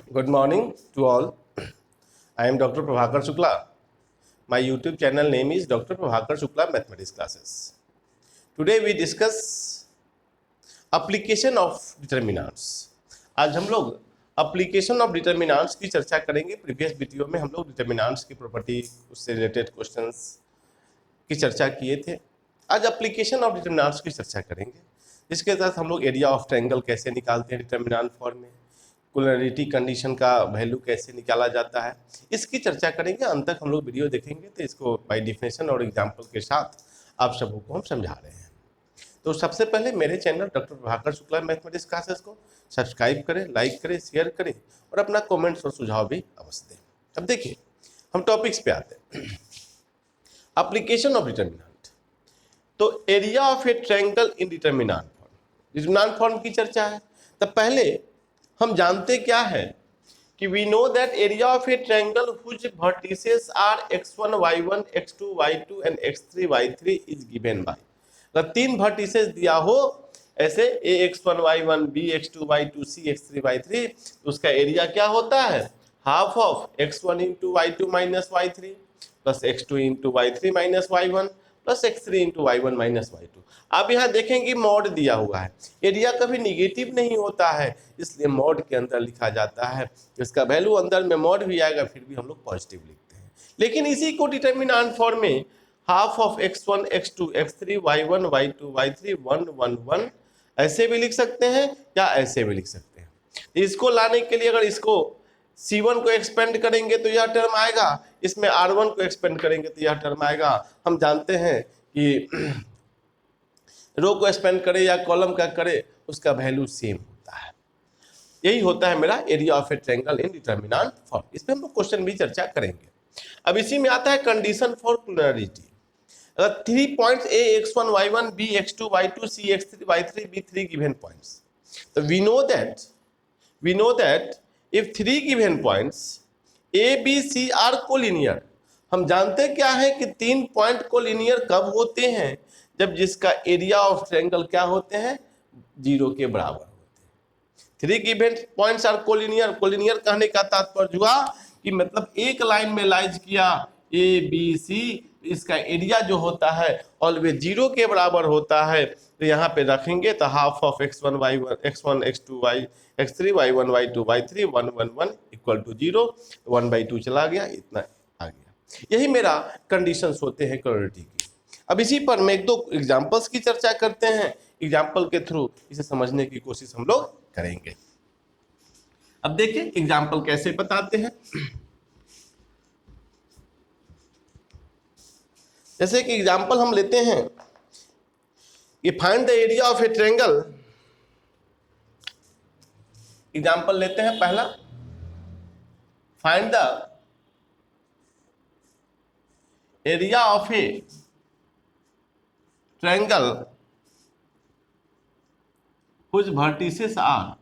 Good morning to all. I am Dr. Prabhakar Shukla. My YouTube channel name is Dr. Prabhakar Shukla Mathematics Classes. Today we discuss application of determinants. आज हम लोग application of determinants की चर्चा करेंगे। Previous video में हम लोग determinants की प्रॉपर्टी, उससे रिलेटेड क्वेश्चंस की चर्चा किए थे। आज application of determinants की चर्चा करेंगे, जिसके तहत हम लोग एरिया ऑफ ट्रायंगल कैसे निकालते हैं डिटर्मिनेंट फॉर्म में, कोलिनियरिटी कंडीशन का वैल्यू कैसे निकाला जाता है, इसकी चर्चा करेंगे। अंत तक हम लोग वीडियो देखेंगे तो इसको बाय डिफिनेशन और एग्जांपल के साथ आप सबों को हम समझा रहे हैं। तो सबसे पहले मेरे channel doctor Prabhakar Shukla mathematics classes को सब्सक्राइब करें, लाइक करें, शेयर करें और अपना कमेंट्स और सुझाव भी अवश्य दें। अब देखिए हम टॉपिक्स पे आते हैं। एप्लीकेशन ऑफ डिटर्मिनेंट, तो area of a triangle in determinant form की चर्चा है। तब पहले हम जानते क्या है कि we know that area of a triangle which vertices are x1 y1 x2 y2 and x3 y3 is given by, अगर तीन वर्टिसेस दिया हो ऐसे a x1 y1 b x2 y2 c x3 y3, तो उसका एरिया क्या होता है, half of x1 into y2 minus y3 plus x2 into y3 minus y1 plus x3 into y1 minus y2। आप यहाँ देखेंगे मॉड दिया हुआ है, एरिया कभी निगेटिव नहीं होता है, इसलिए मॉड के अंदर लिखा जाता है। इसका वैल्यू अंदर में मॉड भी आएगा, फिर भी हम लोग पॉजिटिव लिखते हैं। लेकिन इसी को डिटर्मिनेंट फॉर्म में half of x1 x2 x3 y1 y2 y3 1 1 1 ऐसे भी लिख सकते हैं या ऐसे भी लिख सकते हैं। इसको लाने के लिए अगर इसको C1 को एक्सपेंड करेंगे तो यह टर्म आएगा, इसमें R1 को एक्सपेंड करेंगे तो यह टर्म आएगा। हम जानते हैं कि रो को एक्सपेंड करे या कॉलम का करे उसका वैल्यू सेम होता है। यही होता है मेरा area of a triangle in determinant form. इस पे हम लोग क्वेश्चन भी चर्चा करेंगे। अब इसी में आता है कंडीशन फॉर कोलिनियरिटी। अगर 3 points a x1 y1 b x2 y2 c x3 y3 be 3 given points, तो we know that if 3 given points a b c are collinear, हम जानते क्या है कि 3 पॉइंट कोलिनियर कब होते हैं, जब जिसका एरिया ऑफ ट्रायंगल क्या होते हैं, 0 के बराबर होते हैं। 3 given points are collinear. Collinear कहने का तात्पर्य हुआ कि मतलब एक लाइन में लाइज किया ए बी सी, इसका एरिया जो होता है ऑलवेज 0 के बराबर होता है। तो यहाँ पे रखेंगे तो half of x1 y1 x1 x2 y x3 y1 y2 y3 1 1 1 equal to 0, 1/2 चला गया, इतना आ गया। यही मेरा कंडीशंस होते हैं कोलिनियरिटी की। अब इसी पर मैं 1-2 एग्जांपल्स की चर्चा करते हैं, एग्जांपल के थ्रू इसे समझने की कोशिश हम लोग करेंगे। अब देखिए एग्जांपल कैसे बताते हैं। जैसे कि एग्जांपल हम लेते हैं कि find the area of a triangle. Example लेते हैं पहला, find the area of a triangle कुछ वर्टिसेस आर,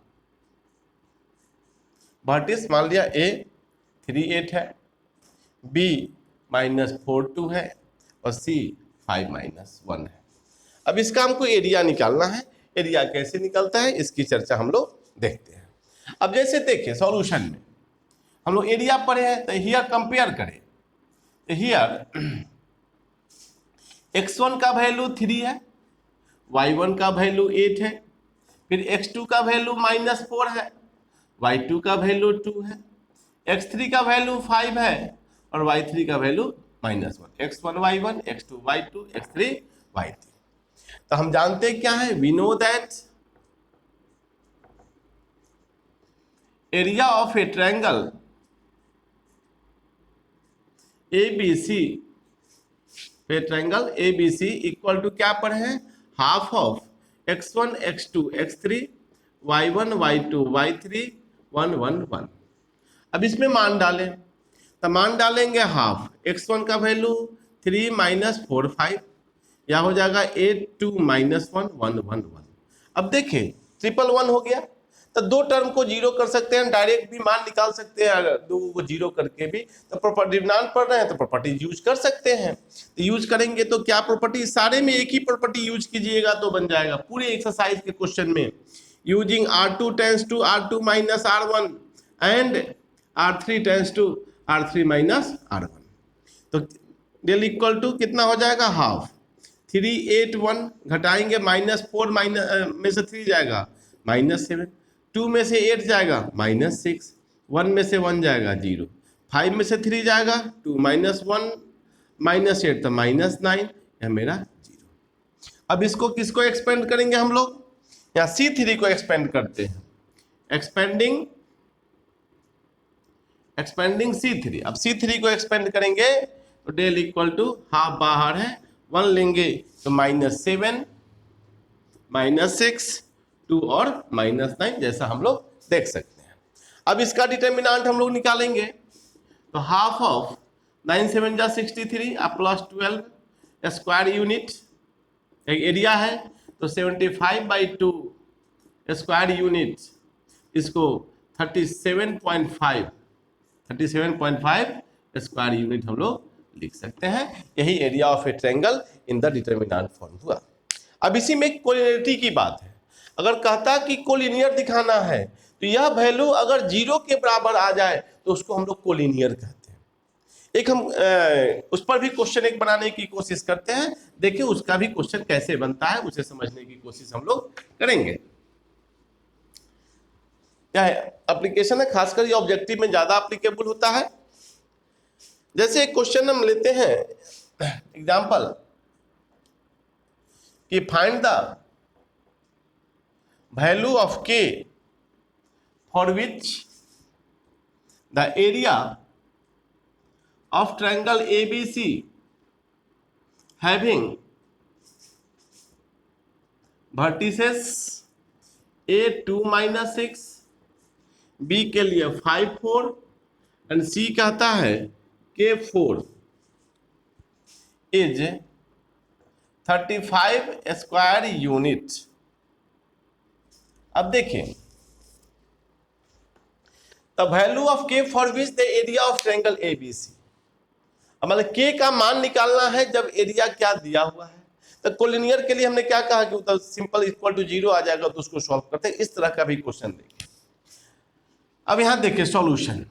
वर्टिस मान लिया a 3 8 है, b -4 2 है और c 5 -1 है। अब इसका हमको एरिया निकालना है। एरिया कैसे निकलता है इसकी चर्चा हम लोग देखते हैं। अब जैसे देखिए सॉल्यूशन में हम लोग एरिया पढ़े हैं, तो हियर कंपेयर करें तो हियर x1 का वैल्यू 3 है, y1 का वैल्यू 8 है, फिर x2 का वैल्यू -4 है, y2 का वैल्यू 2 है, x3 का वैल्यू 5 है और y3 का value -1, x1 y1 x2 y2 x3 y3। तो हम जानते क्या है, we know that area of a triangle ABC, triangle ABC equal to क्या पर है, half of x1 x2 x3 y1 y2 y3 1 1 1। अब इसमें मान डालें तो मान डालेंगे हाफ x1 का वैल्यू 3 -4 5, या हो जाएगा 8 2 -1 1 1 1। अब देखें 1 1 1 हो गया, तो 2 टर्म को 0 कर सकते हैं, डायरेक्ट भी मान निकाल सकते हैं। अगर 2 को 0 करके भी तो प्रॉपर्टी डिटर्मिनेंट पढ़ रहे हैं तो प्रॉपर्टी यूज कर सकते हैं। तो यूज करेंगे तो क्या प्रॉपर्टी, सारे में एक ही प्रॉपर्टी यूज कीजिएगा तो बन जाएगा। पूरे एक्सरसाइज के क्वेश्चन में using R2 tends to R2 - R1 and R3 tends to R3 minus R1। तो डेल इक्वल टू कितना हो जाएगा, हाफ। 381 घटाएंगे -4 माइनस में से 3 जाएगा -7, 2 में से 8 जाएगा -6, 1 में से 1 जाएगा 0, 5 में से 3 जाएगा 2 -1 -8 तो -9, यह मेरा 0। अब इसको किसको एक्सपेंड करेंगे हम लोग, यहाँ C3 को एक्सपेंड करते हैं, एक्सपेंडिंग C3। अब C3 को एक्सपेंड करेंगे तो डेल इक्वल टू हाफ बाहर है, 1 लेंगे तो -7 -6 2 और -9 जैसा हम लोग देख सकते हैं। अब इसका डिटर्मिनेंट हम लोग निकालेंगे तो हाफ ऑफ 9 7 जा 63 आप +12 स्क्वायर यूनिट एक एरिया है, तो 75/2 स्क्वायर यूनिट, इसको 37.5 स्क्वायर यूनिट हम लोग लिख सकते हैं। यही area of a triangle in the determinant form हुआ। अब इसी में कोलिनियरिटी की बात है, अगर कहता कि कोलिनियर दिखाना है तो यह वैल्यू अगर 0 के बराबर आ जाए तो उसको हम लोग कोलिनियर कहते हैं। एक हम उस पर भी क्वेश्चन एक बनाने की कोशिश करते हैं, देखिए उसका भी क्वेश्चन कैसे बनता है, उसे समझने की कोशिश हम लोग करेंगे। क्या एप्लीकेशन है, खासकर ये ऑब्जेक्टिव में ज्यादा एप्लीकेबल होता है। जैसे एक क्वेश्चन हम लेते हैं एग्जांपल कि find the value of k for which the area of triangle ABC having vertices A 2 - 6, B के लिए 5 4 एंड C कहता है K 4 इज 35 स्क्वायर यूनिट। अब देखें the value of K for which the area of triangle ABC। अब मतलब K का मान निकालना है जब एरिया क्या दिया हुआ है, तो कोलिनियर के लिए हमने क्या कहा कि तो सिंपल इक्वल टू 0 आ जाएगा, तो उसको सॉल्व करते हैं। इस तरह का भी क्वेश्चन देखिए। अब यहां देखिए सॉल्यूशन,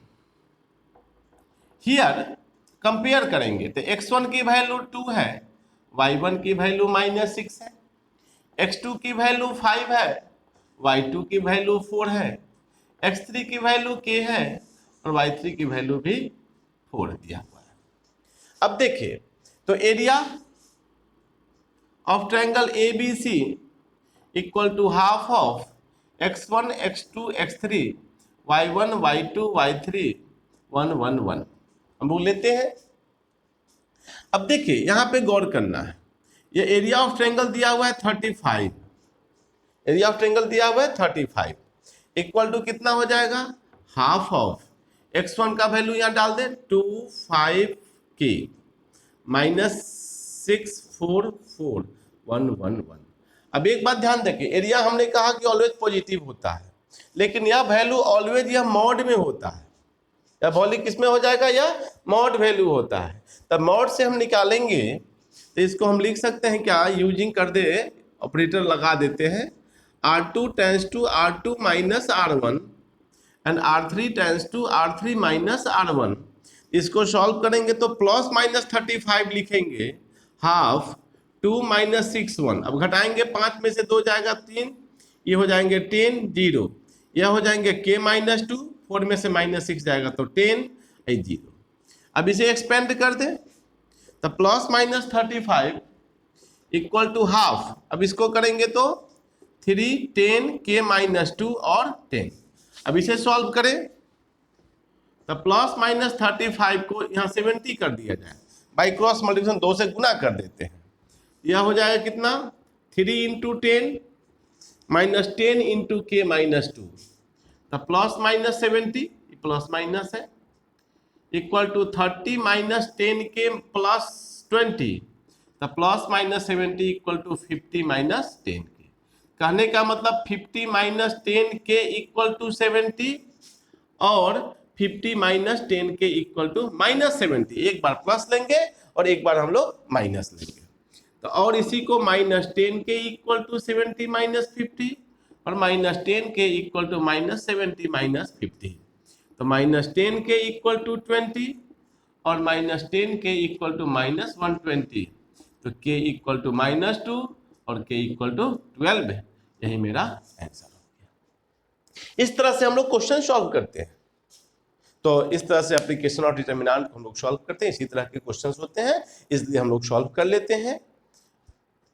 हियर कंपेयर करेंगे तो x1 की वैल्यू 2 है, y1 की वैल्यू -6 है, x2 की वैल्यू 5 है, y2 की वैल्यू 4 है, x3 की वैल्यू k है और y3 की वैल्यू भी 4 दिया हुआ है। अब देखिए तो area of triangle ABC equal to half of x1 x2 x3 y1 y2 y3 1 1 1 हम लोग लेते हैं। अब देखिए यहां पे गौर करना है, ये एरिया ऑफ ट्रायंगल दिया हुआ है 35, एरिया ऑफ ट्रायंगल दिया हुआ है 35 इक्वल टू कितना हो जाएगा, हाफ ऑफ x1 का वैल्यू यहां डाल दे 2 5 k -6 4 4 1 1 1। अब एक बात ध्यान रखिए, एरिया हमने कहा कि ऑलवेज पॉजिटिव होता है, लेकिन यह वैल्यू ऑलवेज यह मॉड में होता है, या वॉल्यूम किस में हो जाएगा, यह मॉड वैल्यू होता है। तब मॉड से हम निकालेंगे तो इसको हम लिख सकते हैं क्या, यूजिंग कर दे ऑपरेटर लगा देते हैं, R2 tends to R2 minus R1 and R3 tends to R3 minus R1। इसको सॉल्व करेंगे तो +-35 लिखेंगे, हाफ 2 - 6 1। अब घटाएंगे 5 में से 2 जाएगा 3, ये हो जाएंगे 10 0, यह हो जाएंगे k -2, 4 में से -6 जाएगा तो 10 0। अब इसे एक्सपेंड कर दे तो +-35 इक्वल टू हाफ। अब इसको करेंगे तो 3 10 k -2 और 10। अब इसे सॉल्व करें तो +-35 को यहाँ 70 कर दिया जाए, बाई क्रॉस मल्टीप्लिकेशन 2 से गुना कर देते हैं, यह हो जाएगा कितना 3 × 10 -10 × k -2, तो +-70 प्लस माइनस है इक्वल टू 30 - 10k + 20, तो +-70 इक्वल टू 50 - 10k। कहने का मतलब 50 - 10k इक्वल टू 70 और 50 - 10k इक्वल टू -70। एक बार प्लस लेंगे और एक बार हम लोग माइनस लेंगे, तो और इसी को -10k इक्वल टू 70 - 50 और -10k इक्वल टू -70 - 50। तो -10k इक्वल टू 20 और -10k इक्वल टू -120, तो k इक्वल टू -2 और k इक्वल टू 12 है। यही मेरा आंसर हो गया। इस तरह से हम लोग क्वेश्चन सॉल्व करते हैं। तो इस तरह से एप्लीकेशन और डिटरमिनेंट हम लोग सॉल्व करते हैं। इसी तरह के क्वेश्चंस होते हैं, इसलिए हम लोग सॉल्व कर लेते हैं।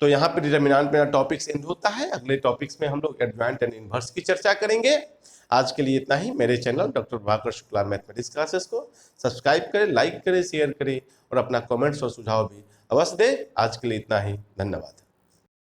तो यहाँ पे डिटरमिनेंट मेरा टॉपिक्स एंड होता है। अगले टॉपिक्स में हम लोग एडवांट एंड इनवर्स की चर्चा करेंगे। आज के लिए इतना ही। मेरे channel doctor Prabhakar Shukla mathematics classes को सब्सक्राइब करें, लाइक करें, शेयर करें और अपना कमेंट्स और सुझाव भी अवश्य दें। आज के लिए इतना ही। धन्यवाद।